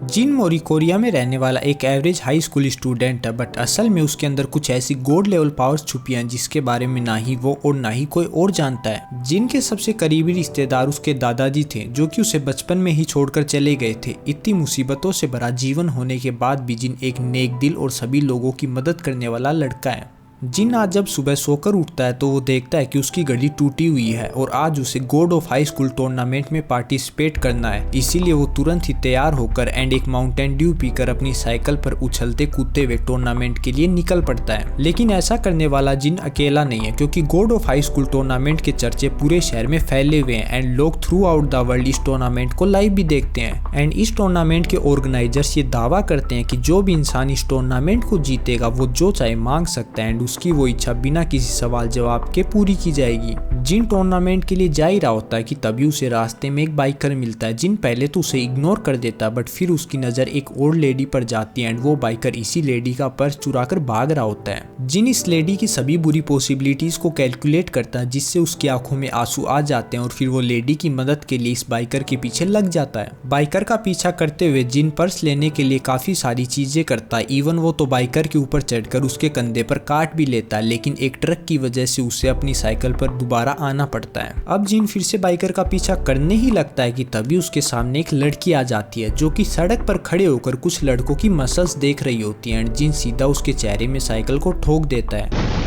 जिन मोरिकोरिया में रहने वाला एक एवरेज हाई स्कूल स्टूडेंट है, बट असल में उसके अंदर कुछ ऐसी गॉड लेवल पावर्स छुपी हैं जिसके बारे में ना ही वो और ना ही कोई और जानता है। जिन के सबसे करीबी रिश्तेदार उसके दादाजी थे, जो कि उसे बचपन में ही छोड़कर चले गए थे। इतनी मुसीबतों से भरा जीवन होने के बाद भी जिन एक नेक दिल और सभी लोगों की मदद करने वाला लड़का है। जिन आज जब सुबह सोकर उठता है तो वो देखता है कि उसकी घड़ी टूटी हुई है और आज उसे God of high school tournament में पार्टिसिपेट करना है। इसीलिए वो तुरंत ही तैयार होकर एंड एक माउंटेन ड्यू पीकर अपनी साइकिल पर उछलते कूदते हुए टूर्नामेंट के लिए निकल पड़ता है। लेकिन ऐसा करने वाला जिन अकेला नहीं है, क्योंकि God of high school tournament के चर्चे पूरे शहर में फैले हुए हैं एंड लोग थ्रू आउट द वर्ल्ड इस टूर्नामेंट को लाइव भी देखते हैं। एंड इस टूर्नामेंट के ऑर्गेनाइजर्स ये दावा करते हैं कि जो भी इंसान इस टूर्नामेंट को जीतेगा वो जो चाहे मांग सकता है एंड उसकी वो इच्छा बिना किसी सवाल जवाब के पूरी की जाएगी। जिन टूर्नामेंट के लिए जा ही रहा होता है कि तभी उसे रास्ते में एक बाइकर मिलता है। जिन पहले तो उसे इग्नोर कर देता है, बट फिर उसकी नजर एक और लेडी पर जाती है एंड वो बाइकर इसी लेडी का पर्स चुराकर भाग रहा होता है। जिन इस लेडी की सभी बुरी पॉसिबिलिटीज को कैलकुलेट करता है, जिससे उसकी आंखों में आंसू आ जाते हैं और फिर वो लेडी की मदद के लिए इस बाइकर के पीछे लग जाता है। बाइकर का पीछा करते हुए जिन पर्स लेने के लिए काफी सारी चीजें करता है। इवन वो तो बाइकर के ऊपर चढ़कर उसके कंधे पर काट भी लेता है, लेकिन एक ट्रक की वजह से उसे अपनी साइकिल पर दोबारा आना पड़ता है। अब जिन फिर से बाइकर का पीछा करने ही लगता है कि तभी उसके सामने एक लड़की आ जाती है, जो कि सड़क पर खड़े होकर कुछ लड़कों की मसल्स देख रही होती है एंड जिन सीधा उसके चेहरे में साइकिल को ठोक देता है।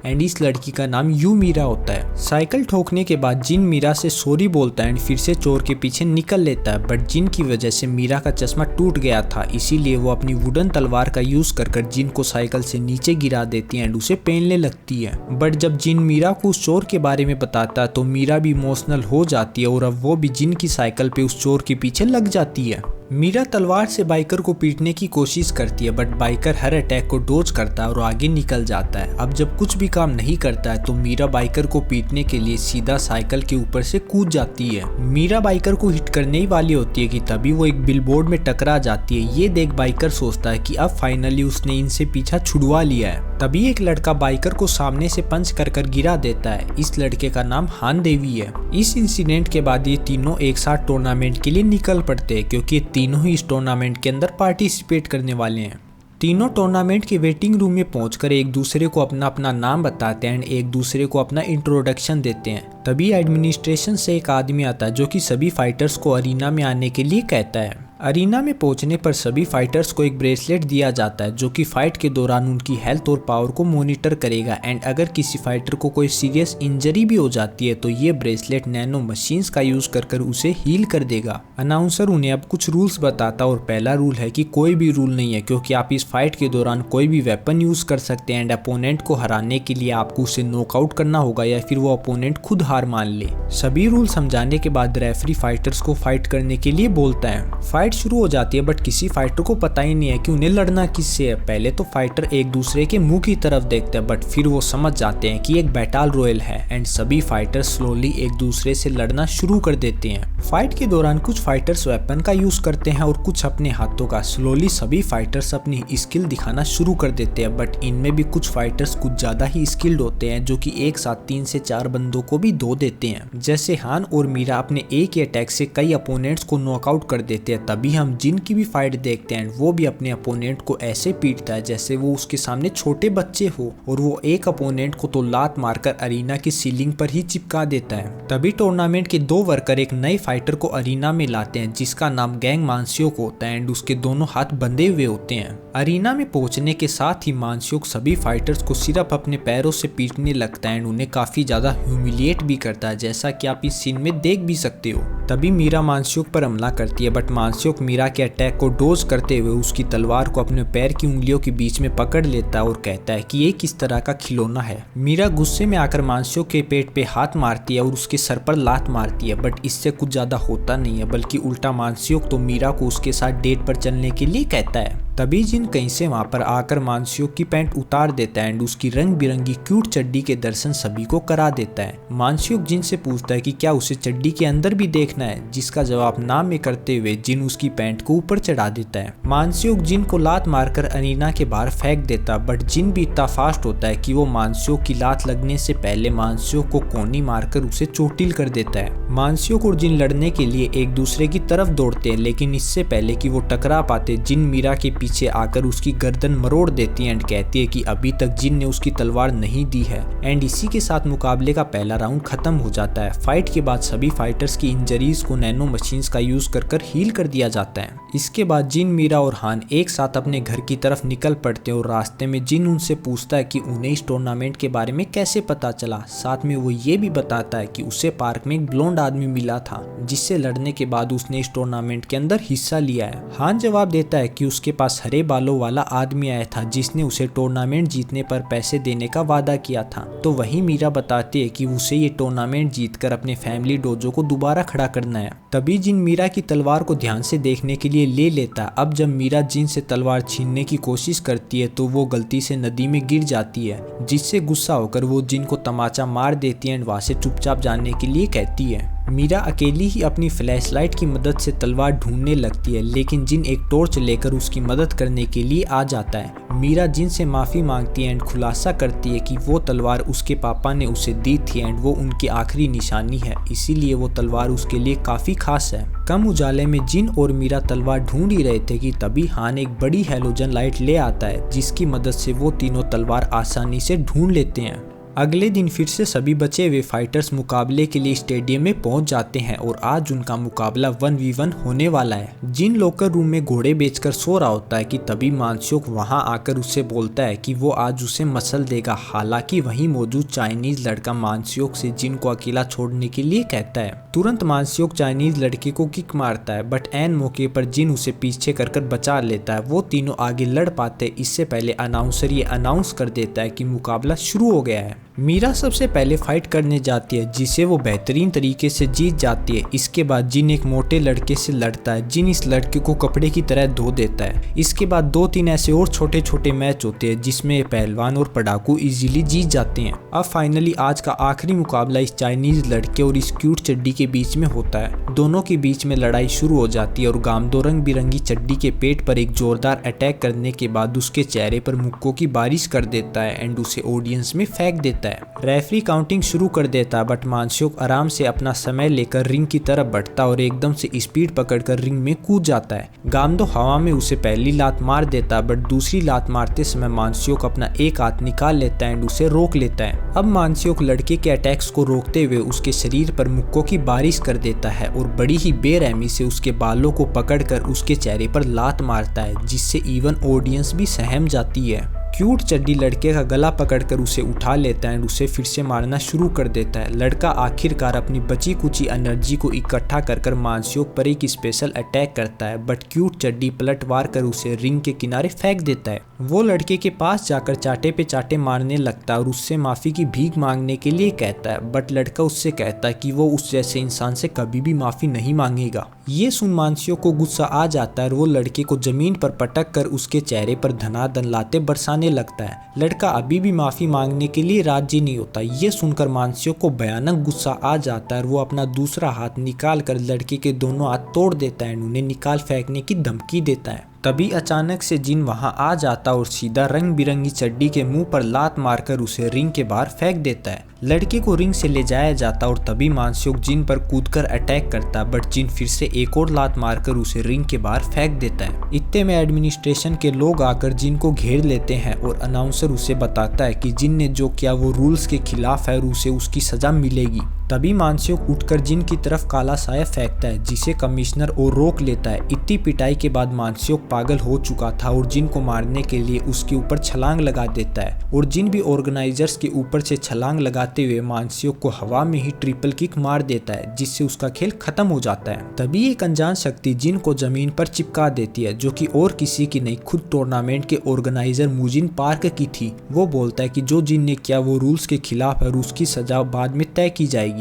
एंड इस लड़की का नाम यू मीरा होता है। साइकिल ठोकने के बाद जिन मीरा से सॉरी बोलता है एंड फिर से चोर के पीछे निकल लेता है, बट जिन की वजह से मीरा का चश्मा टूट गया था, इसीलिए वो अपनी वुडन तलवार का यूज कर जिन को साइकिल से नीचे गिरा देती है एंड उसे पहनने लगती है। बट जब जिन मीरा को उस चोर के बारे में बताता है तो मीरा भी इमोशनल हो जाती है और अब वो भी जिन की साइकिल पे उस चोर के पीछे लग जाती है। मीरा तलवार से बाइकर को पीटने की कोशिश करती है, बट बाइकर हर अटैक को डोज करता है और आगे निकल जाता है। अब जब कुछ भी काम नहीं करता है तो मीरा बाइकर को पीटने के लिए सीधा साइकिल के ऊपर से कूद जाती है। मीरा बाइकर को हिट करने ही वाली होती है कि तभी वो एक बिलबोर्ड में टकरा जाती है। ये देख बाइकर सोचता है कि अब फाइनली उसने इनसे पीछा छुड़वा लिया है। तभी एक लड़का बाइकर को सामने से पंच कर गिरा देता है। इस लड़के का नाम हान देवी है। इस इंसिडेंट के बाद ये तीनों एक साथ टूर्नामेंट के लिए निकल पड़ते हैं, क्योंकि तीनों ही इस टूर्नामेंट के अंदर पार्टिसिपेट करने वाले हैं। तीनों टूर्नामेंट के वेटिंग रूम में पहुंचकर एक दूसरे को अपना अपना नाम बताते हैं एंड एक दूसरे को अपना इंट्रोडक्शन देते हैं। तभी एडमिनिस्ट्रेशन से एक आदमी आता है, जो कि सभी फाइटर्स को अरीना में आने के लिए कहता है। अरीना में पहुंचने पर सभी फाइटर्स को एक ब्रेसलेट दिया जाता है, जो कि फाइट के दौरान उनकी हेल्थ और पावर को मॉनिटर करेगा एंड अगर किसी फाइटर को कोई सीरियस इंजरी भी हो जाती है तो ये ब्रेसलेट नैनो मशीन्स का यूज कर उसे हील कर देगा। अनाउंसर उन्हें अब कुछ रूल्स बताता और पहला रूल है कि कोई भी रूल नहीं है, क्योंकि आप इस फाइट के दौरान कोई भी वेपन यूज कर सकते हैं एंड अपोनेंट को हराने के लिए आपको उसे नॉकआउट करना होगा या फिर वो अपोनेंट खुद हार मान ले। सभी रूल समझाने के बाद रेफरी फाइटर्स को फाइट करने के लिए बोलता है। फाइट शुरू हो जाती है, बट किसी फाइटर को पता ही नहीं है कि उन्हें लड़ना किससे है। पहले तो फाइटर एक दूसरे के मुंह की तरफ देखते हैं, बट फिर वो समझ जाते हैं कि एक बैटल रॉयल है एंड सभी फाइटर स्लोली एक दूसरे से लड़ना शुरू कर देते हैं। फाइट के दौरान कुछ फाइटर्स वेपन का यूज करते हैं और कुछ अपने हाथों का। स्लोली सभी फाइटर्स अपनी स्किल दिखाना शुरू कर देते हैं, बट इनमें भी कुछ फाइटर्स कुछ ज्यादा ही स्किल्ड होते हैं, जो कि एक साथ 3 से 4 बंदों को भी धो देते हैं। जैसे हान और मीरा अपने एक ही अटैक से कई अपोनेंट्स को नॉकआउट कर देते हैं। तभी हम जिन की भी फाइट देखते हैं, वो भी अपने अपोनेंट को ऐसे पीटता है जैसे वो उसके सामने छोटे बच्चे हो, और वो एक अपोनेंट को तो लात मारकर अरीना की सीलिंग पर ही चिपका देता है। तभी टूर्नामेंट के 2 वर्कर एक नए फाइटर को अरीना में लाते हैं, जिसका नाम गैंग मानसियोक होता है एंड उसके दोनों हाथ बंधे हुए होते हैं। अरीना में पहुंचने के साथ ही मानसियोक सभी फाइटर्स को सिर्फ अपने पैरों से पीटने लगता है एंड उन्हें काफी ज्यादा ह्यूमिलिएट भी करता है, जैसा कि आप इस सीन में देख भी सकते हो। तभी मीरा मानसियोक पर हमला करती है, बट मानसियोक मीरा के अटैक को डोज करते हुए उसकी तलवार को अपने पैर की उंगलियों के बीच में पकड़ लेता है और कहता है कि ये किस तरह का खिलौना है। मीरा गुस्से में आकर मानसियोक के पेट पे हाथ मारती है और उसके सर पर लात मारती है, बट इससे कुछ ज्यादा होता नहीं है, बल्कि उल्टा मानसियोक तो मीरा को उसके साथ डेट पर चलने के लिए कहता है। तभी जिन कहीं से वहां पर आकर मानसियोक की पैंट उतार देता है एंड उसकी रंग बिरंगी क्यूट चड्डी के दर्शन सभी को करा देता है। मानसियोक जिन से पूछता है कि क्या उसे चड्डी के अंदर भी देखना है, जिसका जवाब ना में करते हुए जिन उसकी पैंट को ऊपर चढ़ा देता है। मानसियोक जिन को लात मारकर अरीना के बाहर फेंक देता, बट जिन भी इतना फास्ट होता है कि वो मानसियोक की लात लगने से पहले मानसियोक को कोनी मारकर उसे चोटिल कर देता है। मानसियोक और जिन लड़ने के लिए एक दूसरे की तरफ दौड़ते हैं, लेकिन इससे पहले कि वो टकरा पाते जिन मीरा के पीछे आकर उसकी गर्दन मरोड़ देती है एंड कहती है कि अभी तक जिन ने उसकी तलवार नहीं दी है। एंड इसी के साथ मुकाबले का पहला राउंड खत्म हो जाता है। फाइट के बाद सभी फाइटर्स की इंजरीज को नैनो मशीन्स का यूज कर हील कर दिया जाता है। इसके बाद जिन, मीरा और हान एक साथ अपने घर की तरफ निकल पड़ते हैं और रास्ते में जिन उनसे पूछता है कि उन्हें इस टूर्नामेंट के बारे में कैसे पता चला। साथ में वो ये भी बताता है कि उसे पार्क में एक ब्लोंड आदमी मिला था जिससे लड़ने के बाद उसने इस टूर्नामेंट के अंदर हिस्सा लिया है। हान जवाब देता है कि उसके पास हरे बालों वाला आदमी आया था जिसने उसे टूर्नामेंट जीतने पर पैसे देने का वादा किया था। तो वही मीरा बताती है कि उसे ये टूर्नामेंट जीतकर अपने फैमिली डोजो को दोबारा खड़ा करना है। तभी जिन मीरा की तलवार को ध्यान से देखने के लिए ले लेता है। अब जब मीरा जिन से तलवार छीनने की कोशिश करती है तो वो गलती से नदी में गिर जाती है, जिससे गुस्सा होकर वो जिन को तमाचा मार देती है एंड वहां से चुपचाप जाने के लिए कहती है। मीरा अकेली ही अपनी फ्लैशलाइट की मदद से तलवार ढूंढने लगती है, लेकिन जिन एक टॉर्च लेकर उसकी मदद करने के लिए आ जाता है। मीरा जिन से माफी मांगती है एंड खुलासा करती है कि वो तलवार उसके पापा ने उसे दी थी एंड वो उनकी आखिरी निशानी है, इसीलिए वो तलवार उसके लिए काफी खास है। कम उजाले में जिन और मीरा तलवार ढूंढ ही रहे थे कि तभी हान एक बड़ी हैलोजन लाइट ले आता है, जिसकी मदद से वो तीनों तलवार आसानी से ढूंढ लेते हैं। अगले दिन फिर से सभी बचे हुए फाइटर्स मुकाबले के लिए स्टेडियम में पहुंच जाते हैं और आज उनका मुकाबला 1v1 होने वाला है। जिन लॉकर रूम में घोड़े बेचकर सो रहा होता है कि तभी मानसियोक वहां आकर उससे बोलता है कि वो आज उसे मसल देगा। हालांकि वहीं मौजूद चाइनीज लड़का मानसियोक से जिन को अकेला छोड़ने के लिए कहता है। तुरंत मानसियोक चाइनीज लड़के को किक मारता है, बट एन मौके पर जिन उसे पीछे कर बचा लेता है। वो तीनों आगे लड़ पाते इससे पहले अनाउंसर ये अनाउंस कर देता है कि मुकाबला शुरू हो गया है। मीरा सबसे पहले फाइट करने जाती है, जिसे वो बेहतरीन तरीके से जीत जाती है। इसके बाद जिन एक मोटे लड़के से लड़ता है। जिन इस लड़के को कपड़े की तरह धो देता है। इसके बाद 2-3 ऐसे और छोटे छोटे मैच होते हैं जिसमें पहलवान और पढ़ाकू इजीली जीत जाते हैं। अब फाइनली आज का आखिरी मुकाबला इस चाइनीज लड़के और इस क्यूट चड्डी के बीच में होता है। दोनों के बीच में लड़ाई शुरू हो जाती है और गामदो रंग बिरंगी चड्डी के पेट पर एक जोरदार अटैक करने के बाद उसके चेहरे पर मुक्कों की बारिश कर देता है एंड उसे ऑडियंस में फेंक देता है। रेफरी काउंटिंग शुरू कर देता, बट मानसियोक आराम से अपना समय लेकर रिंग की तरफ बढ़ता और एकदम से स्पीड पकड़कर रिंग में कूद जाता है। गामदो हवा में उसे पहली लात मार देता, बट दूसरी लात मारते समय मानसियोक अपना एक हाथ निकाल लेता है एंड उसे रोक लेता है। अब मानसियोक लड़के के अटैक्स को रोकते हुए उसके शरीर पर मुक्कों की बारिश कर देता है और बड़ी ही बेरहमी से उसके बालों को पकड़कर उसके चेहरे पर लात मारता है, जिससे इवन ऑडियंस भी सहम जाती है। क्यूट चड्डी लड़के का गला पकड़कर उसे उठा लेता है एंड उसे फिर से मारना शुरू कर देता है। लड़का आखिरकार अपनी बची कुची एनर्जी को इकट्ठा कर मानसियोक पर एक स्पेशल अटैक करता है, बट क्यूट चड्डी पलटवार कर उसे रिंग के किनारे फेंक देता है। वो लड़के के पास जाकर चाटे पे चाटे मारने लगता है और उससे माफी की भीख मांगने के लिए कहता है, बट लड़का उससे कहता है कि वो उस जैसे इंसान से कभी भी माफी नहीं मांगेगा। ये सुन मानसियोक को गुस्सा आ जाता है और वो लड़के को जमीन पर पटक कर उसके चेहरे पर धनाधन लाते बरसाने लगता है। लड़का अभी भी माफी मांगने के लिए राजी नहीं होता। ये सुनकर मानसियोक को भयानक गुस्सा आ जाता है और वो अपना दूसरा हाथ निकाल कर लड़के के दोनों हाथ तोड़ देता है, उन्हें निकाल फेंकने की धमकी देता है। तभी अचानक से जिन वहां आ जाता और सीधा रंग बिरंगी चड्डी के मुंह पर लात मारकर उसे रिंग के बाहर फेंक देता है। लड़के को रिंग से ले जाया जाता और तभी मानसियोक जिन पर कूदकर अटैक करता, बट जिन फिर से एक और लात मारकर उसे रिंग के बाहर फेंक देता है। इतने में एडमिनिस्ट्रेशन के लोग आकर जिन को घेर लेते हैं और अनाउंसर उसे बताता है कि जिन ने जो किया वो रूल्स के खिलाफ है और उसे उसकी सजा मिलेगी। तभी मानसियोक उठकर जिन की तरफ काला साया फेंकता है, जिसे कमिश्नर और रोक लेता है। इतनी पिटाई के बाद मानसियोक पागल हो चुका था और जिन को मारने के लिए उसके ऊपर छलांग लगा देता है और जिन भी ऑर्गेनाइजर्स के ऊपर से छलांग लगाते हुए मानसियोक को हवा में ही ट्रिपल किक मार देता है, जिससे उसका खेल खत्म हो जाता है। तभी एक अनजान शक्ति जिन को जमीन पर चिपका देती है, जो कि और किसी की नहीं खुद टूर्नामेंट के ऑर्गेनाइजर मुजिन पार्क की थी। वो बोलता है कि जो जिन ने किया वो रूल्स के खिलाफ है और उसकी सजा बाद में तय की जाएगी।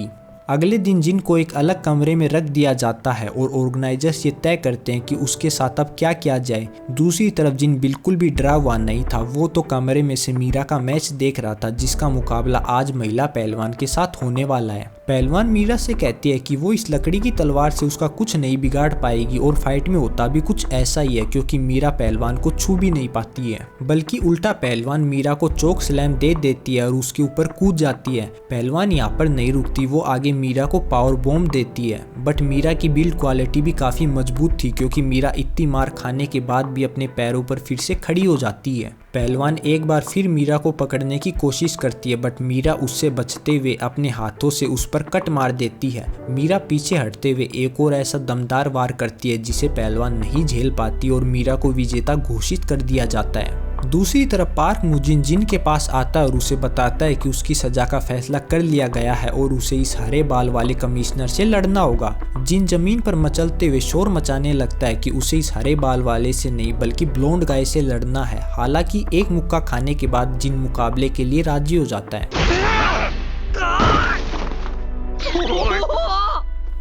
अगले दिन जिन को एक अलग कमरे में रख दिया जाता है और ऑर्गेनाइजर्स ये तय करते हैं कि उसके साथ अब क्या किया जाए। दूसरी तरफ जिन बिल्कुल भी डरा हुआ नहीं था, वो तो कमरे में से मीरा का मैच देख रहा था जिसका मुकाबला आज महिला पहलवान के साथ होने वाला है। पहलवान मीरा से कहती है कि वो इस लकड़ी की तलवार से उसका कुछ नहीं बिगाड़ पाएगी और फाइट में होता भी कुछ ऐसा ही है क्योंकि मीरा पहलवान को छू भी नहीं पाती है, बल्कि उल्टा पहलवान मीरा को चोक स्लैम दे देती है और उसके ऊपर कूद जाती है। पहलवान यहाँ पर नहीं रुकती, वो आगे मीरा को पावर बॉम्ब देती है। बट मीरा की बिल्ड क्वालिटी भी काफी मजबूत थी क्योंकि मीरा इतनी मार खाने के बाद भी अपने पैरों पर फिर से खड़ी हो जाती है। पहलवान एक बार फिर मीरा को पकड़ने की कोशिश करती है बट मीरा उससे बचते हुए अपने हाथों से उस पर कट मार देती है। मीरा पीछे हटते हुए एक और ऐसा दमदार वार करती है जिसे पहलवान नहीं झेल पाती और मीरा को विजेता घोषित कर दिया जाता है। दूसरी तरफ पार्क मुजिन जिन के पास आता है और उसे बताता है कि उसकी सजा का फैसला कर लिया गया है और उसे इस हरे बाल वाले कमिश्नर से लड़ना होगा। जिन जमीन पर मचलते हुए शोर मचाने लगता है कि उसे इस हरे बाल वाले से नहीं बल्कि ब्लोंड गाय से लड़ना है। हालांकि एक मुक्का खाने के बाद जिन मुकाबले के लिए राजी हो जाता है।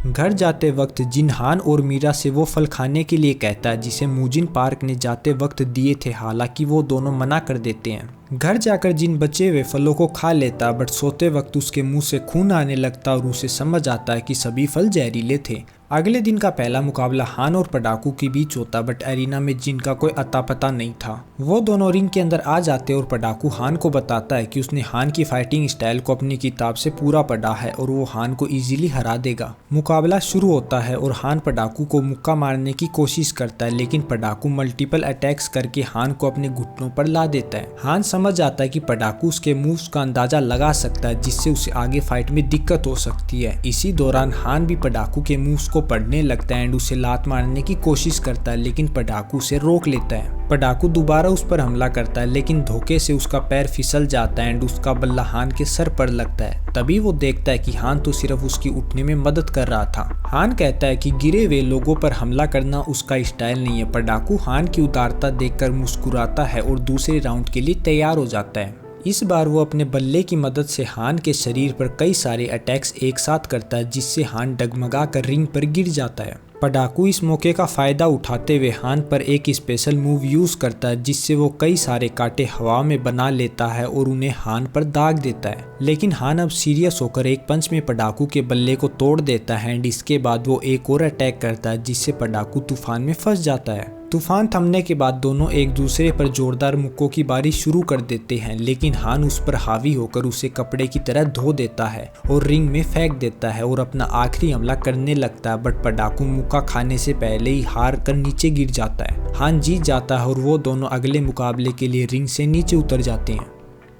घर जाते वक्त जिन हान और मीरा से वो फल खाने के लिए कहता है जिसे मुजिन पार्क ने जाते वक्त दिए थे, हालांकि वो दोनों मना कर देते हैं। घर जाकर जिन बचे हुए फलों को खा लेता बट सोते वक्त उसके मुंह से खून आने लगता और उसे समझ आता है कि सभी फल जहरीले थे। अगले दिन का पहला मुकाबला हान और पडाकू के बीच होता बट एरिना में जिन का कोई अता पता नहीं था। वो दोनों रिंग के अंदर आ जाते और पडाकू हान को बताता है कि उसने हान की फाइटिंग स्टाइल को अपनी किताब से पूरा पढ़ा है और वो हान को इजीली हरा देगा। मुकाबला शुरू होता है और हान पडाकू को मुक्का मारने की कोशिश करता है लेकिन पडाकू मल्टीपल अटैक्स करके हान को अपने घुटनों पर ला देता है। हान समझ आता है कि पडाकू उसके मूव्स का अंदाजा लगा सकता है जिससे उसे आगे फाइट में दिक्कत हो सकती है। इसी दौरान हान भी पडाकू के मूव्स को पढ़ने लगता है एंड उसे लात मारने की कोशिश करता है लेकिन पडाकू उसे रोक लेता है। पडाकू दोबारा उस पर हमला करता है लेकिन धोखे से उसका पैर फिसल जाता है एंड उसका बल्ला हान के सर पर लगता है। तभी वो देखता है कि हान तो सिर्फ उसकी उठने में मदद कर रहा था। हान कहता है कि गिरे हुए लोगों पर हमला करना उसका स्टाइल नहीं है। पडाकू हान की उदारता देखकर मुस्कुराता है और दूसरे राउंड के लिए तैयार हो जाता है। इस बार वो अपने बल्ले की मदद से हान के शरीर पर कई सारे अटैक्स एक साथ करता है जिससे हान डगमगा कर रिंग पर गिर जाता है। पडाकू इस मौके का फायदा उठाते हुए हान पर एक स्पेशल मूव यूज करता है जिससे वो कई सारे कांटे हवा में बना लेता है और उन्हें हान पर दाग देता है। लेकिन हान अब सीरियस होकर एक पंच में पडाकू के बल्ले को तोड़ देता है एंड इसके बाद वो एक और अटैक करता है जिससे पडाकू तूफान में फंस जाता है। तूफान थमने के बाद दोनों एक दूसरे पर जोरदार मुक्कों की बारिश शुरू कर देते हैं लेकिन हान उस पर हावी होकर उसे कपड़े की तरह धो देता है और रिंग में फेंक देता है और अपना आखिरी हमला करने लगता है बट पडाकू मुक्का खाने से पहले ही हार कर नीचे गिर जाता है। हान जीत जाता है और वो दोनों अगले मुकाबले के लिए रिंग से नीचे उतर जाते हैं।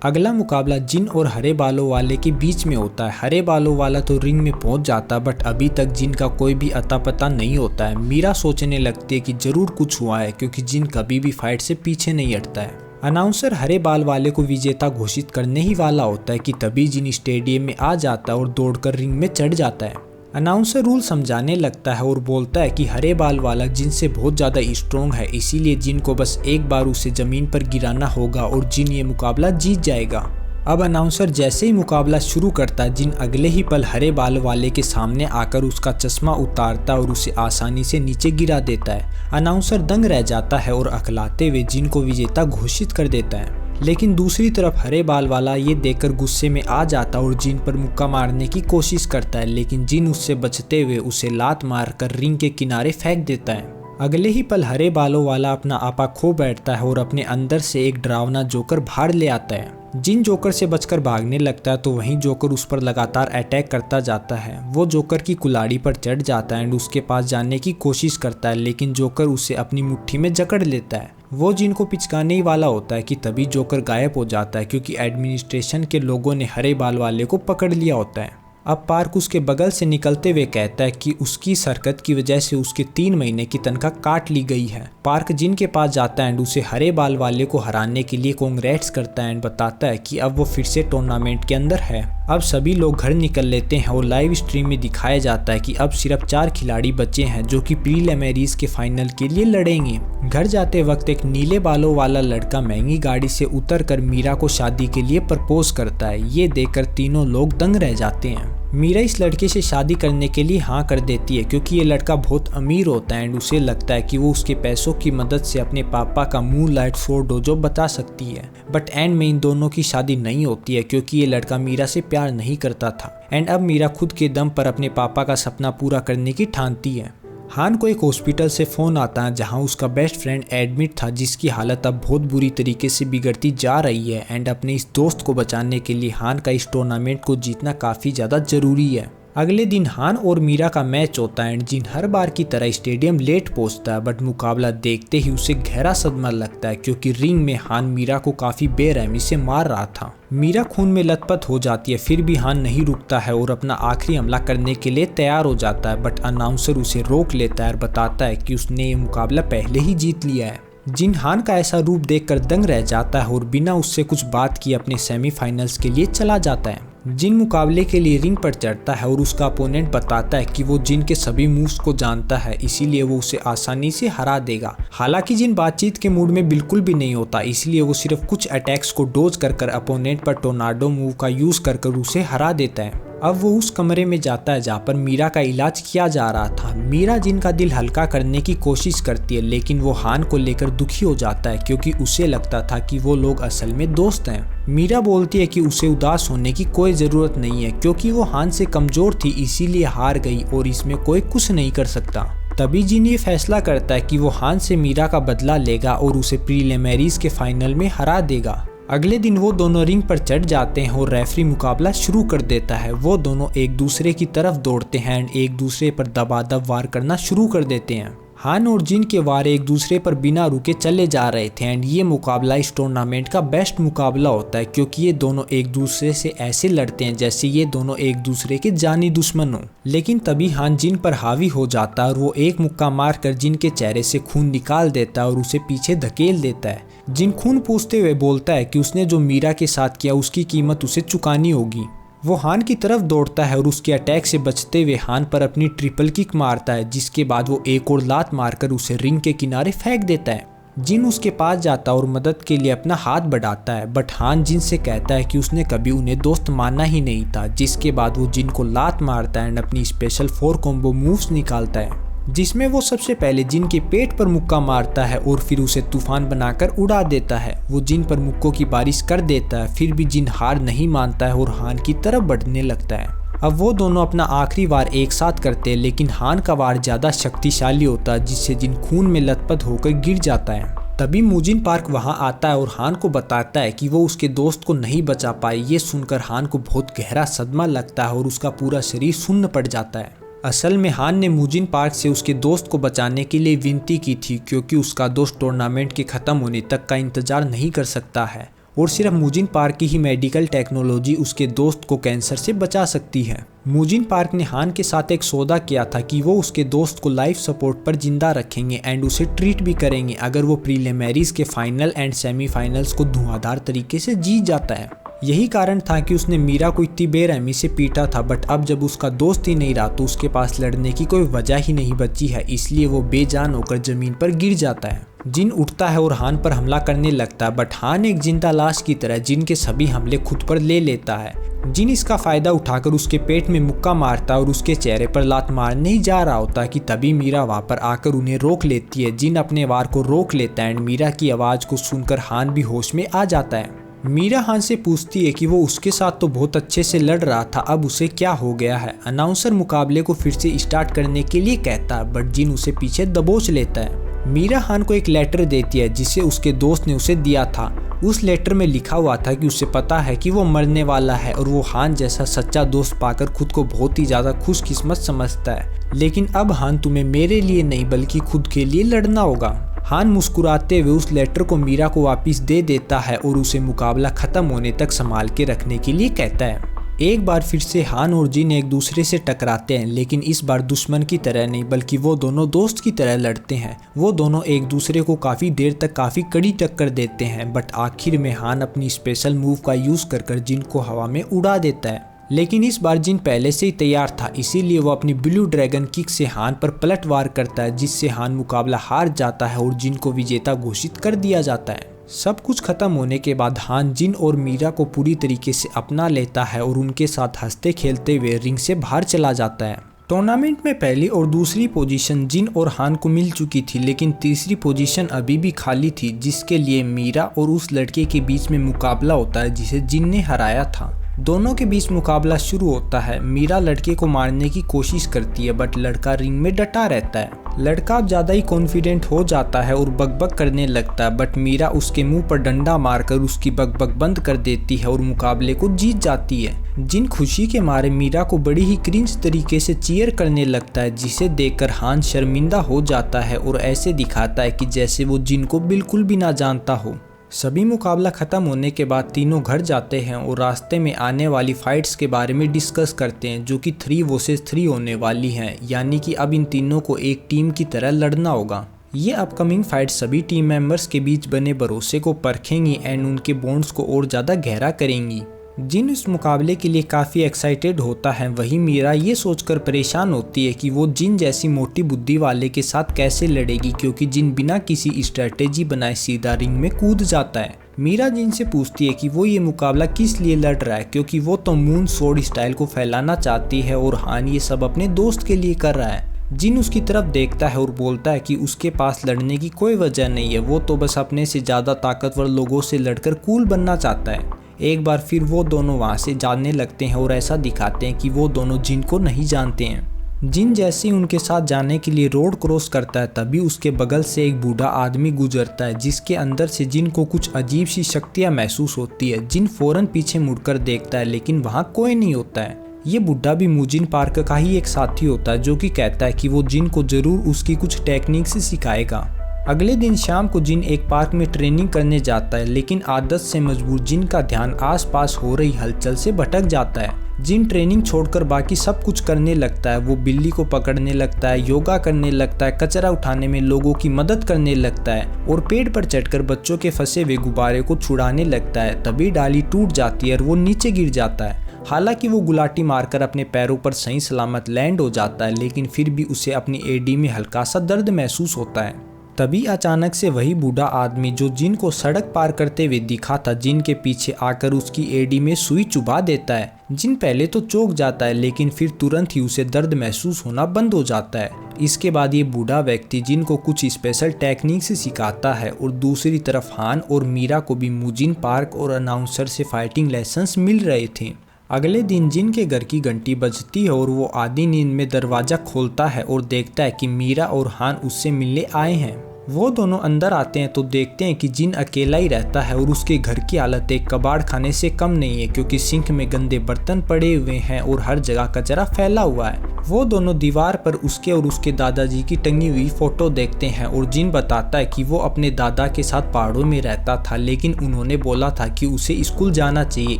अगला मुकाबला जिन और हरे बालों वाले के बीच में होता है। हरे बालों वाला तो रिंग में पहुंच जाता बट अभी तक जिन का कोई भी अता पता नहीं होता है। मीरा सोचने लगती है कि जरूर कुछ हुआ है क्योंकि जिन कभी भी फाइट से पीछे नहीं हटता है। अनाउंसर हरे बाल वाले को विजेता घोषित करने ही वाला होता है कि तभी जिन स्टेडियम में आ जाता है और दौड़कर रिंग में चढ़ जाता है। अनाउंसर रूल समझाने लगता है और बोलता है कि हरे बाल वाला जिन से बहुत ज़्यादा स्ट्रॉन्ग है, इसीलिए जिन को बस एक बार उसे ज़मीन पर गिराना होगा और जिन ये मुकाबला जीत जाएगा। अब अनाउंसर जैसे ही मुकाबला शुरू करता है, जिन अगले ही पल हरे बाल वाले के सामने आकर उसका चश्मा उतारता और उसे आसानी से नीचे गिरा देता है। अनाउंसर दंग रह जाता है और अकलाते हुए जिन को विजेता घोषित कर देता है। लेकिन दूसरी तरफ हरे बाल वाला ये देखकर गुस्से में आ जाता और जिन पर मुक्का मारने की कोशिश करता है लेकिन जिन उससे बचते हुए उसे लात मारकर रिंग के किनारे फेंक देता है। अगले ही पल हरे बालों वाला अपना आपा खो बैठता है और अपने अंदर से एक डरावना जोकर बाहर ले आता है। जिन जोकर से बचकर भागने लगता है तो वहीं जोकर उस पर लगातार अटैक करता जाता है। वो जोकर की कुल्हाड़ी पर चढ़ जाता है एंड उसके पास जाने की कोशिश करता है लेकिन जोकर उसे अपनी मुट्ठी में जकड़ लेता है। वो जिन को पिचकाने ही वाला होता है कि तभी जोकर गायब हो जाता है क्योंकि एडमिनिस्ट्रेशन के लोगों ने हरे बाल वाले को पकड़ लिया होता है। अब पार्क उसके बगल से निकलते हुए कहता है कि उसकी हरकत की वजह से उसके 3 महीने की तनख्वाह काट ली गई है। पार्क जिन के पास जाता है एंड उसे हरे बाल वाले को हराने के लिए कांग्रेट्स करता है एंड बताता है कि अब वो फिर से टूर्नामेंट के अंदर है। अब सभी लोग घर निकल लेते हैं और लाइव स्ट्रीम में दिखाया जाता है कि अब सिर्फ 4 खिलाड़ी बचे हैं जो कि प्रीलिमिनरीज के फाइनल के लिए लड़ेंगे। घर जाते वक्त एक नीले बालों वाला लड़का महंगी गाड़ी से उतरकर मीरा को शादी के लिए प्रपोज करता है। ये देखकर तीनों लोग दंग रह जाते हैं। मीरा इस लड़के से शादी करने के लिए हाँ कर देती है क्योंकि ये लड़का बहुत अमीर होता है एंड उसे लगता है कि वो उसके पैसों की मदद से अपने पापा का मूनलाइट फोर डोजो बचा सकती है। बट एंड में इन दोनों की शादी नहीं होती है क्योंकि ये लड़का मीरा से प्यार नहीं करता था एंड अब मीरा खुद के दम पर अपने पापा का सपना पूरा करने की ठानती है। हान को एक हॉस्पिटल से फ़ोन आता है जहां उसका बेस्ट फ्रेंड एडमिट था जिसकी हालत अब बहुत बुरी तरीके से बिगड़ती जा रही है एंड अपने इस दोस्त को बचाने के लिए हान का इस टूर्नामेंट को जीतना काफ़ी ज़्यादा ज़रूरी है। अगले दिन हान और मीरा का मैच होता है एंड जिन हर बार की तरह स्टेडियम लेट पहुंचता है बट मुकाबला देखते ही उसे गहरा सदमा लगता है क्योंकि रिंग में हान मीरा को काफ़ी बेरहमी से मार रहा था। मीरा खून में लथपथ हो जाती है फिर भी हान नहीं रुकता है और अपना आखिरी हमला करने के लिए तैयार हो जाता है बट अनाउंसर उसे रोक लेता है और बताता है कि उसने ये मुकाबला पहले ही जीत लिया है। जिन हान का ऐसा रूप देखकर दंग रह जाता है और बिना उससे कुछ बात किए अपने सेमीफाइनल्स के लिए चला जाता है। जिन मुकाबले के लिए रिंग पर चढ़ता है और उसका अपोनेंट बताता है कि वो जिन के सभी मूव्स को जानता है इसीलिए वो उसे आसानी से हरा देगा। हालांकि जिन बातचीत के मूड में बिल्कुल भी नहीं होता इसलिए वो सिर्फ कुछ अटैक्स को डोज कर अपोनेंट पर टोर्नाडो मूव का यूज कर उसे हरा देता है। अब वो उस कमरे में जाता है जहाँ पर मीरा का इलाज किया जा रहा था। मीरा जिन का दिल हल्का करने की कोशिश करती है लेकिन वो हान को लेकर दुखी हो जाता है क्योंकि उसे लगता था कि वो लोग असल में दोस्त हैं। मीरा बोलती है कि उसे उदास होने की कोई ज़रूरत नहीं है क्योंकि वो हान से कमज़ोर थी इसीलिए हार गई और इसमें कोई कुछ नहीं कर सकता। तभी जिन ये फैसला करता है कि वो हान से मीरा का बदला लेगा और उसे प्रीलिमिनरीज के फाइनल में हरा देगा। अगले दिन वो दोनों रिंग पर चढ़ जाते हैं और रेफरी मुकाबला शुरू कर देता है। वो दोनों एक दूसरे की तरफ दौड़ते हैं एंड एक दूसरे पर दबादब वार करना शुरू कर देते हैं। हान और जिन के वार एक दूसरे पर बिना रुके चले जा रहे थे एंड ये मुकाबला इस टूर्नामेंट का बेस्ट मुकाबला होता है क्योंकि ये दोनों एक दूसरे से ऐसे लड़ते हैं जैसे ये दोनों एक दूसरे के जानी दुश्मन हो। लेकिन तभी हान जिन पर हावी हो जाता है और वो एक मुक्का मार कर जिन के चेहरे से खून निकाल देता है और उसे पीछे धकेल देता है। जिन खून पूछते हुए बोलता है कि उसने जो मीरा के साथ किया उसकी कीमत उसे चुकानी होगी। वो हान की तरफ दौड़ता है और उसके अटैक से बचते हुए हान पर अपनी ट्रिपल किक मारता है जिसके बाद वो एक और लात मारकर उसे रिंग के किनारे फेंक देता है। जिन उसके पास जाता है और मदद के लिए अपना हाथ बढ़ाता है बट हान जिन से कहता है कि उसने कभी उन्हें दोस्त माना ही नहीं था जिसके बाद वो जिन को लात मारता है एंड अपनी स्पेशल 4 कॉम्बो मूव्स निकालता है जिसमें वो सबसे पहले जिन के पेट पर मुक्का मारता है और फिर उसे तूफान बनाकर उड़ा देता है। वो जिन पर मुक्कों की बारिश कर देता है फिर भी जिन हार नहीं मानता है और हान की तरफ बढ़ने लगता है। अब वो दोनों अपना आखिरी वार एक साथ करते हैं लेकिन हान का वार ज़्यादा शक्तिशाली होता है जिससे जिन खून में लथपथ होकर गिर जाता है। तभी मूजिन पार्क वहां आता है और हान को बताता है कि वो उसके दोस्त को नहीं बचा पाए। ये सुनकर हान को बहुत गहरा सदमा लगता है और उसका पूरा शरीर सुन्न पड़ जाता है। असल में हान ने मूजिन पार्क से उसके दोस्त को बचाने के लिए विनती की थी क्योंकि उसका दोस्त टूर्नामेंट के ख़त्म होने तक का इंतज़ार नहीं कर सकता है और सिर्फ मूजिन पार्क की ही मेडिकल टेक्नोलॉजी उसके दोस्त को कैंसर से बचा सकती है। मूजिन पार्क ने हान के साथ एक सौदा किया था कि वो उसके दोस्त को लाइफ सपोर्ट पर जिंदा रखेंगे एंड उसे ट्रीट भी करेंगे अगर वो प्रीलिमिनरीज के फाइनल एंड सेमीफाइनल्स को धुआंधार तरीके से जीत जाता है। यही कारण था कि उसने मीरा को इतनी बेरहमी से पीटा था बट अब जब उसका दोस्त ही नहीं रहा तो उसके पास लड़ने की कोई वजह ही नहीं बची है इसलिए वो बेजान होकर जमीन पर गिर जाता है। जिन उठता है और हान पर हमला करने लगता है बट हान एक जिंदा लाश की तरह जिन के सभी हमले खुद पर ले लेता है। जिन इसका फायदा उठाकर उसके पेट में मुक्का मारता है और उसके चेहरे पर लात मारने ही जा रहा होता है कि तभी मीरा वहां पर आकर उन्हें रोक लेती है। जिन अपने वार को रोक लेता है एंड मीरा की आवाज को सुनकर हान भी होश में आ जाता है। मीरा हान से पूछती है कि वो उसके साथ तो बहुत अच्छे से लड़ रहा था, अब उसे क्या हो गया है। अनाउंसर मुकाबले को फिर से स्टार्ट करने के लिए कहता है बट जिन उसे पीछे दबोच लेता है। मीरा हान को एक लेटर देती है जिसे उसके दोस्त ने उसे दिया था। उस लेटर में लिखा हुआ था कि उसे पता है कि वो मरने वाला है और वो हान जैसा सच्चा दोस्त पाकर खुद को बहुत ही ज़्यादा खुशकिस्मत समझता है। लेकिन अब हान तुम्हें मेरे लिए नहीं बल्कि खुद के लिए लड़ना होगा। हान मुस्कुराते हुए उस लेटर को मीरा को वापस दे देता है और उसे मुकाबला खत्म होने तक संभाल के रखने के लिए कहता है। एक बार फिर से हान और जिन एक दूसरे से टकराते हैं लेकिन इस बार दुश्मन की तरह नहीं बल्कि वो दोनों दोस्त की तरह लड़ते हैं। वो दोनों एक दूसरे को काफ़ी देर तक काफ़ी कड़ी टक्कर देते हैं बट आखिर में हान अपनी स्पेशल मूव का यूज़ कर जिन को हवा में उड़ा देता है। लेकिन इस बार जिन पहले से ही तैयार था इसीलिए वो अपनी ब्लू ड्रैगन किक से हान पर पलटवार करता है जिससे हान मुकाबला हार जाता है और जिन को विजेता घोषित कर दिया जाता है। सब कुछ खत्म होने के बाद हान जिन और मीरा को पूरी तरीके से अपना लेता है और उनके साथ हंसते खेलते हुए रिंग से बाहर चला जाता है। टूर्नामेंट में पहली और दूसरी पोजीशन जिन और हान को मिल चुकी थी, लेकिन तीसरी पोजीशन अभी भी खाली थी, जिसके लिए मीरा और उस लड़के के बीच में मुकाबला होता है जिसे जिन ने हराया था। दोनों के बीच मुकाबला शुरू होता है। मीरा लड़के को मारने की कोशिश करती है बट लड़का रिंग में डटा रहता है। लड़का अब ज़्यादा ही कॉन्फिडेंट हो जाता है और बकबक करने लगता है बट मीरा उसके मुंह पर डंडा मारकर उसकी बकबक बंद कर देती है और मुकाबले को जीत जाती है। जिन खुशी के मारे मीरा को बड़ी ही क्रिंज तरीके से चीयर करने लगता है, जिसे देखकर हान शर्मिंदा हो जाता है और ऐसे दिखाता है कि जैसे वो जिन को बिल्कुल भी ना जानता हो। सभी मुकाबला खत्म होने के बाद तीनों घर जाते हैं और रास्ते में आने वाली फाइट्स के बारे में डिस्कस करते हैं, जो कि 3 वर्सेस 3 होने वाली हैं, यानी कि अब इन तीनों को एक टीम की तरह लड़ना होगा। ये अपकमिंग फाइट सभी टीम मेंबर्स के बीच बने भरोसे को परखेंगी एंड उनके बॉन्ड्स को और ज़्यादा गहरा करेंगी। जिन इस मुकाबले के लिए काफ़ी एक्साइटेड होता है, वहीं मीरा ये सोचकर परेशान होती है कि वो जिन जैसी मोटी बुद्धि वाले के साथ कैसे लड़ेगी, क्योंकि जिन बिना किसी स्ट्रेटेजी बनाए सीधा रिंग में कूद जाता है। मीरा जिन से पूछती है कि वो ये मुकाबला किस लिए लड़ रहा है, क्योंकि वो तो मून स्वॉर्ड स्टाइल को फैलाना चाहती है और हान ये सब अपने दोस्त के लिए कर रहा है। जिन उसकी तरफ देखता है और बोलता है कि उसके पास लड़ने की कोई वजह नहीं है, वो तो बस अपने से ज़्यादा ताकतवर लोगों से लड़कर कूल बनना चाहता है। एक बार फिर वो दोनों वहाँ से जाने लगते हैं और ऐसा दिखाते हैं कि वो दोनों जिन को नहीं जानते हैं। जिन जैसे ही उनके साथ जाने के लिए रोड क्रॉस करता है, तभी उसके बगल से एक बूढ़ा आदमी गुजरता है, जिसके अंदर से जिन को कुछ अजीब सी शक्तियाँ महसूस होती है। जिन फौरन पीछे मुड़कर देखता है, लेकिन वहाँ कोई नहीं होता है। ये बुढ़ा भी मुजिन पार्क का ही एक साथी होता है, जो कि कहता है कि वो जिन को जरूर उसकी कुछ टेक्निक से सिखाएगा। अगले दिन शाम को जिन एक पार्क में ट्रेनिंग करने जाता है, लेकिन आदत से मजबूर जिन का ध्यान आसपास हो रही हलचल से भटक जाता है। जिन ट्रेनिंग छोड़कर बाकी सब कुछ करने लगता है। वो बिल्ली को पकड़ने लगता है, योगा करने लगता है, कचरा उठाने में लोगों की मदद करने लगता है और पेड़ पर चढ़कर बच्चों के फंसे हुए गुब्बारे को छुड़ाने लगता है। तभी डाली टूट जाती है और वो नीचे गिर जाता है। हालांकि वो गुलाटी मारकर अपने पैरों पर सही सलामत लैंड हो जाता है, लेकिन फिर भी उसे अपनी एडी में हल्का सा दर्द महसूस होता है। तभी अचानक से वही बूढ़ा आदमी जो जिन को सड़क पार करते हुए दिखा था, जिन के पीछे आकर उसकी एडी में सुई चुभा देता है। जिन पहले तो चौंक जाता है, लेकिन फिर तुरंत ही उसे दर्द महसूस होना बंद हो जाता है। इसके बाद ये बूढ़ा व्यक्ति जिन को कुछ स्पेशल टेक्निक से सिखाता है और दूसरी तरफ हान और मीरा को भी मुजिन पार्क और अनाउंसर से फाइटिंग लेसन्स मिल रहे थे। अगले दिन जिन के घर की घंटी बजती है और वो आधी नींद में दरवाजा खोलता है और देखता है कि मीरा और हान उससे मिलने आए हैं। वो दोनों अंदर आते हैं तो देखते हैं कि जिन अकेला ही रहता है और उसके घर की हालत एक कबाड़ खाने से कम नहीं है, क्योंकि सिंक में गंदे बर्तन पड़े हुए हैं और हर जगह कचरा फैला हुआ है। वो दोनों दीवार पर उसके और उसके दादाजी की टंगी हुई फोटो देखते हैं और जिन बताता है कि वो अपने दादा के साथ पहाड़ों में रहता था, लेकिन उन्होंने बोला था कि उसे स्कूल जाना चाहिए,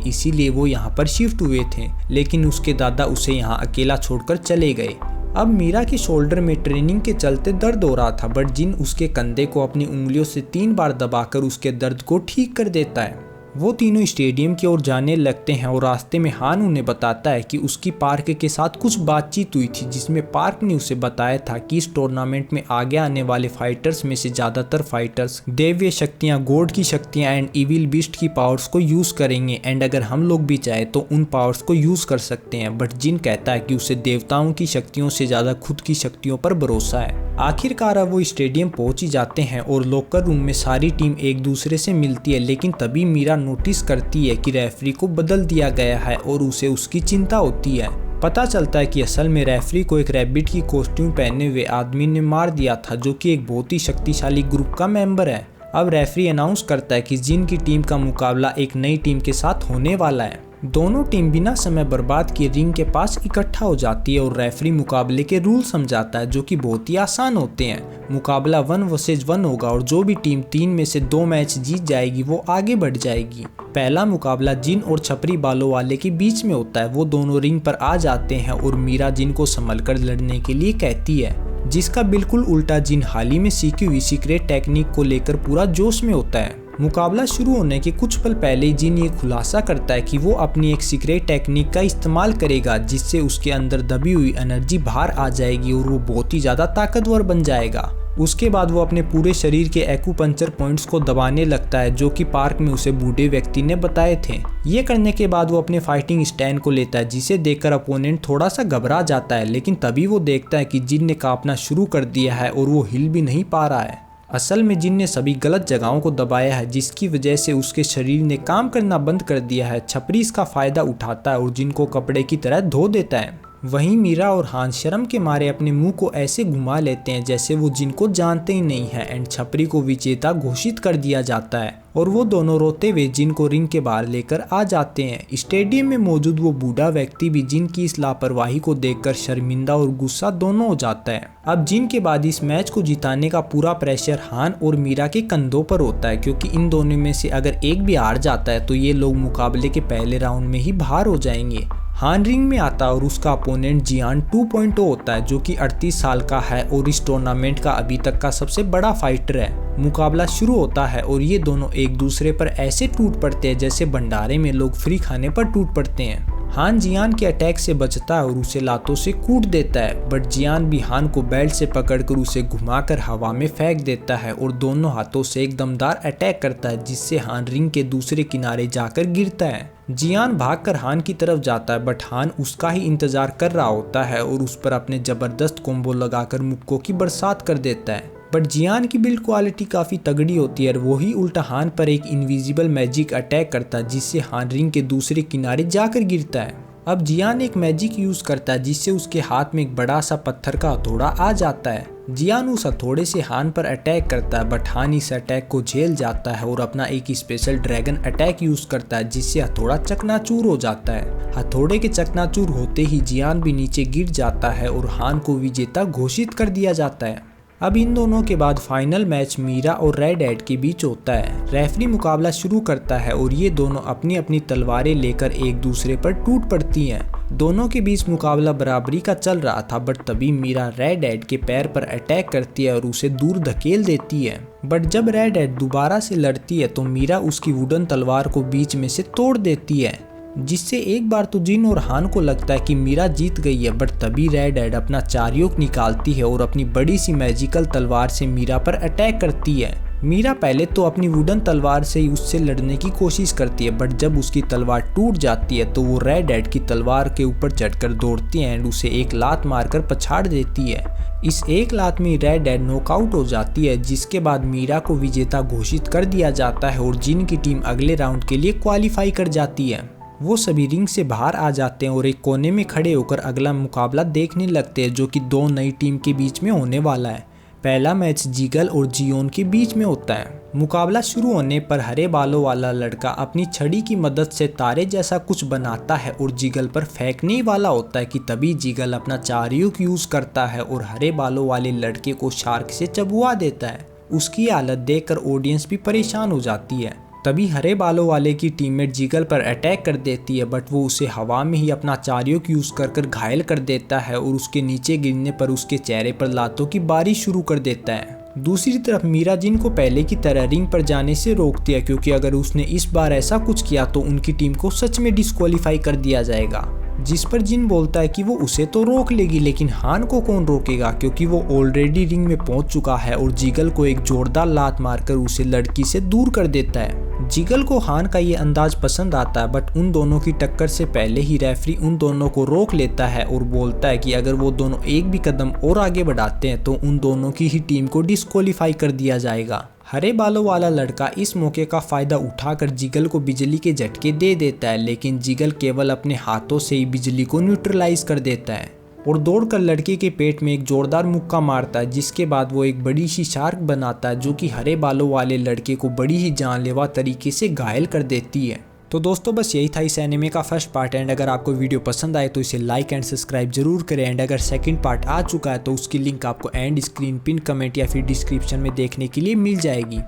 इसीलिए वो यहाँ पर शिफ्ट हुए थे, लेकिन उसके दादा उसे यहाँ अकेला छोड़कर चले गए। अब मीरा के शोल्डर में ट्रेनिंग के चलते दर्द हो रहा था, बट जिन उसके कंधे को अपनी उंगलियों से 3 बार दबाकर उसके दर्द को ठीक कर देता है। वो तीनों स्टेडियम की ओर जाने लगते हैं और रास्ते में हान उन्हें बताता है कि उसकी पार्क के साथ कुछ बातचीत हुई थी, जिसमें पार्क ने उसे बताया था कि इस टूर्नामेंट में आगे आने वाले फाइटर्स में से ज़्यादातर फाइटर्स दैवीय शक्तियाँ, गॉड की शक्तियाँ एंड इविल बीस्ट की पावर्स को यूज़ करेंगे एंड अगर हम लोग भी चाहे तो उन पावर्स को यूज़ कर सकते हैं। बट जिन कहता है कि उसे देवताओं की शक्तियों से ज़्यादा खुद की शक्तियों पर भरोसा है। आखिरकार अब वो स्टेडियम पहुंच ही जाते हैं और लॉकर रूम में सारी टीम एक दूसरे से मिलती है, लेकिन तभी मीरा नोटिस करती है कि रेफरी को बदल दिया गया है और उसे उसकी चिंता होती है। पता चलता है कि असल में रेफरी को एक रैबिट की कॉस्ट्यूम पहने हुए आदमी ने मार दिया था, जो कि एक बहुत ही शक्तिशाली ग्रुप का मेंबर है। अब रेफरी अनाउंस करता है कि जिन की टीम का मुकाबला एक नई टीम के साथ होने वाला है। दोनों टीम बिना समय बर्बाद किए रिंग के पास इकट्ठा हो जाती है और रेफरी मुकाबले के रूल समझाता है, जो कि बहुत ही आसान होते हैं। मुकाबला 1 वर्सेस 1 होगा और जो भी टीम 3 में से 2 मैच जीत जाएगी वो आगे बढ़ जाएगी। पहला मुकाबला जिन और छपरी बालों वाले के बीच में होता है। वो दोनों रिंग पर आ जाते हैं और मीरा जिन को संभल कर लड़ने के लिए कहती है, जिसका बिल्कुल उल्टा जिन हाल ही में सीखी हुई सीक्रेट टेक्निक को लेकर पूरा जोश में होता है। मुकाबला शुरू होने के कुछ पल पहले जिन ये खुलासा करता है कि वो अपनी एक सीक्रेट टेक्निक का इस्तेमाल करेगा, जिससे उसके अंदर दबी हुई एनर्जी बाहर आ जाएगी और वो बहुत ही ज़्यादा ताकतवर बन जाएगा। उसके बाद वो अपने पूरे शरीर के एक्यूपंक्चर पॉइंट्स को दबाने लगता है जो कि पार्क में उसे बूढ़े व्यक्ति ने बताए थे। ये करने के बाद वो अपने फाइटिंग स्टैंड को लेता है जिसे देखकर अपोनेंट थोड़ा सा घबरा जाता है, लेकिन तभी वो देखता है कि जिन ने कांपना शुरू कर दिया है और वो हिल भी नहीं पा रहा है। असल में जिन ने सभी गलत जगहों को दबाया है जिसकी वजह से उसके शरीर ने काम करना बंद कर दिया है। छपरी इसका फायदा उठाता है और जिन को कपड़े की तरह धो देता है। वहीं मीरा और हान शर्म के मारे अपने मुंह को ऐसे घुमा लेते हैं जैसे वो जिनको जानते ही नहीं है एंड छपरी को विजेता घोषित कर दिया जाता है और वो दोनों रोते हुए जिन को रिंग के बाहर लेकर आ जाते हैं। स्टेडियम में मौजूद वो बूढ़ा व्यक्ति भी जिन की इस लापरवाही को देखकर शर्मिंदा और गुस्सा दोनों हो जाता है। अब जिन के बाद इस मैच को जिताने का पूरा प्रेशर हान और मीरा के कंधों पर होता है क्योंकि इन दोनों में से अगर एक भी हार जाता है तो ये लोग मुकाबले के पहले राउंड में ही बाहर हो जाएंगे। हान रिंग में आता है और उसका अपोनेंट जियान 2.0 होता है जो कि 38 साल का है और इस टूर्नामेंट का अभी तक का सबसे बड़ा फाइटर है। मुकाबला शुरू होता है और ये दोनों एक दूसरे पर ऐसे टूट पड़ते हैं जैसे भंडारे में लोग फ्री खाने पर टूट पड़ते हैं। हान जियान के अटैक से बचता है और उसे लातों से कूट देता है, बट जियान भी हान को बेल्ट से पकड़कर उसे घुमाकर हवा में फेंक देता है और दोनों हाथों से एक दमदार अटैक करता है जिससे हान रिंग के दूसरे किनारे जाकर गिरता है। जियान भागकर हान की तरफ जाता है बट हान उसका ही इंतजार कर रहा होता है और उस पर अपने जबरदस्त कॉम्बो लगाकर मुक्कों की बरसात कर देता है। बट जियान की बिल्ड क्वालिटी काफ़ी तगड़ी होती है और वही उल्टा हान पर एक इनविजिबल मैजिक अटैक करता है जिससे हान रिंग के दूसरे किनारे जाकर गिरता है। अब जियान एक मैजिक यूज करता है जिससे उसके हाथ में एक बड़ा सा पत्थर का हथौड़ा आ जाता है। जियान उस हथौड़े से हान पर अटैक करता है बट हान इस अटैक को झेल जाता है और अपना एक स्पेशल ड्रैगन अटैक यूज करता है जिससे हथौड़ा चकनाचूर हो जाता है। हथौड़े के चकनाचूर होते ही जियान भी नीचे गिर जाता है और हान को विजेता घोषित कर दिया जाता है। अब इन दोनों के बाद फाइनल मैच मीरा और रेड हेड के बीच होता है। रेफरी मुकाबला शुरू करता है और ये दोनों अपनी अपनी तलवारें लेकर एक दूसरे पर टूट पड़ती हैं। दोनों के बीच मुकाबला बराबरी का चल रहा था बट तभी मीरा रेड हेड के पैर पर अटैक करती है और उसे दूर धकेल देती है। बट जब रेड हेड दोबारा से लड़ती है तो मीरा उसकी वुडन तलवार को बीच में से तोड़ देती है जिससे एक बार तो जिन और हान को लगता है कि मीरा जीत गई है, बट तभी रेड हेड अपना चार्योक निकालती है और अपनी बड़ी सी मैजिकल तलवार से मीरा पर अटैक करती है। मीरा पहले तो अपनी वुडन तलवार से ही उससे लड़ने की कोशिश करती है, बट जब उसकी तलवार टूट जाती है तो वो रेड हेड की तलवार के ऊपर चढ़कर दौड़ती है एंड उसे एक लात मारकर पछाड़ देती है। इस एक लात में रेड हेड नॉकआउट हो जाती है, जिसके बाद मीरा को विजेता घोषित कर दिया जाता है और जिन की टीम अगले राउंड के लिए क्वालिफाई कर जाती है। वो सभी रिंग से बाहर आ जाते हैं और एक कोने में खड़े होकर अगला मुकाबला देखने लगते हैं जो कि दो नई टीम के बीच में होने वाला है। पहला मैच जिगल और जियोन के बीच में होता है। मुकाबला शुरू होने पर हरे बालों वाला लड़का अपनी छड़ी की मदद से तारे जैसा कुछ बनाता है और जिगल पर फेंकने वाला होता है कि तभी जिगल अपना चार्योक यूज करता है और हरे बालों वाले लड़के को शार्क से चबुआ देता है। उसकी हालत देखकर ऑडियंस भी परेशान हो जाती है। तभी हरे बालों वाले की टीममेट जिगल पर अटैक कर देती है बट वो उसे हवा में ही अपना चार्योक यूज कर घायल कर देता है और उसके नीचे गिरने पर उसके चेहरे पर लातों की बारिश शुरू कर देता है। दूसरी तरफ मीरा जिन को पहले की तरह रिंग पर जाने से रोकती है क्योंकि अगर उसने इस बार ऐसा कुछ किया तो उनकी टीम को सच में डिस्क्वालीफाई कर दिया जाएगा, जिस पर जिन बोलता है कि वो उसे तो रोक लेगी लेकिन हान को कौन रोकेगा क्योंकि वो ऑलरेडी रिंग में पहुंच चुका है और जिगल को एक जोरदार लात मारकर उसे लड़की से दूर कर देता है। जिगल को हान का ये अंदाज पसंद आता है बट उन दोनों की टक्कर से पहले ही रेफरी उन दोनों को रोक लेता है और बोलता है कि अगर वो दोनों एक भी कदम और आगे बढ़ाते हैं तो उन दोनों की ही टीम को डिस्क्वालीफाई कर दिया जाएगा। हरे बालों वाला लड़का इस मौके का फायदा उठाकर जिगल को बिजली के झटके दे देता है लेकिन जिगल केवल अपने हाथों से ही बिजली को न्यूट्रलाइज कर देता है और दौड़कर लड़के के पेट में एक जोरदार मुक्का मारता है, जिसके बाद वो एक बड़ी सी शार्क बनाता है जो कि हरे बालों वाले लड़के को बड़ी ही जानलेवा तरीके से घायल कर देती है। तो दोस्तों बस यही था इस एनिमे का फर्स्ट पार्ट एंड अगर आपको वीडियो पसंद आए तो इसे लाइक एंड सब्सक्राइब जरूर करें एंड अगर सेकंड पार्ट आ चुका है तो उसकी लिंक आपको एंड स्क्रीन पिन कमेंट या फिर डिस्क्रिप्शन में देखने के लिए मिल जाएगी।